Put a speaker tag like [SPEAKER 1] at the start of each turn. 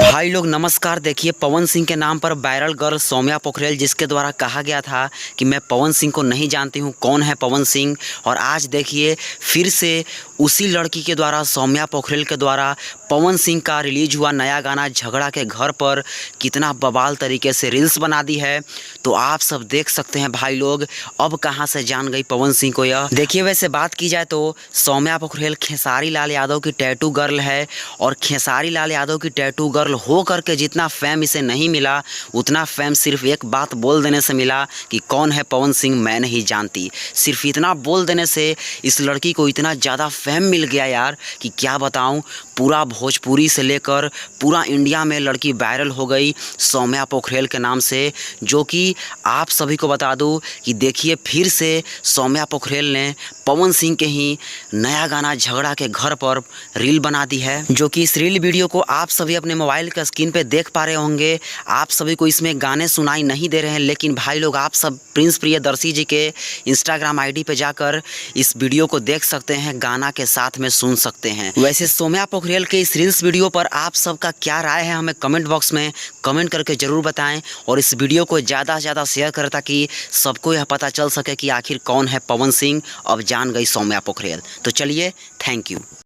[SPEAKER 1] भाई लोग नमस्कार। देखिए, पवन सिंह के नाम पर वायरल गर्ल सौम्या पोखरेल, जिसके द्वारा कहा गया था कि मैं पवन सिंह को नहीं जानती हूँ, कौन है पवन सिंह। और आज देखिए फिर से उसी लड़की के द्वारा, सौम्या पोखरेल के द्वारा, पवन सिंह का रिलीज हुआ नया गाना झगड़ा के घर पर कितना बवाल तरीके से रील्स बना दी है। तो आप सब देख सकते हैं भाई लोग, अब कहाँ से जान गई पवन सिंह को यह। देखिए, वैसे बात की जाए तो सौम्या पोखरेल खेसारी लाल यादव की टैटू गर्ल है, और खेसारी लाल यादव की टैटू गर्ल हो करके जितना फेम इसे नहीं मिला, उतना फेम सिर्फ एक बात बोल देने से मिला कि कौन है पवन सिंह मैं नहीं जानती। सिर्फ इतना बोल देने से इस लड़की को इतना ज़्यादा फेम मिल गया यार कि क्या बताऊं। पूरा भोजपुरी से लेकर पूरा इंडिया में लड़की वायरल हो गई सौम्या पोखरेल के नाम से। जो कि आप सभी को बता दूं कि देखिए फिर से सौम्या पोखरेल ने पवन सिंह के ही नया गाना झगड़ा के घर पर रील बना दी है। जो कि इस रील वीडियो को आप सभी अपने मोबाइल का स्क्रीन पे देख पा रहे होंगे। आप सभी को इसमें गाने सुनाई नहीं दे रहे हैं, लेकिन भाई लोग आप सब प्रिंस प्रियदर्शी जी के इंस्टाग्राम आईडी पे जाकर इस वीडियो को देख सकते हैं, गाना के साथ में सुन सकते हैं। वैसे सौम्या पोखरेल के इस रील्स वीडियो पर आप सबका क्या राय है, हमें कमेंट बॉक्स में कमेंट करके ज़रूर बताएं। और इस वीडियो को ज़्यादा से ज़्यादा शेयर करें ताकि सबको यह पता चल सके कि आखिर कौन है पवन सिंह। अब जान गई सौम्या पोखरेल। तो चलिए, थैंक यू।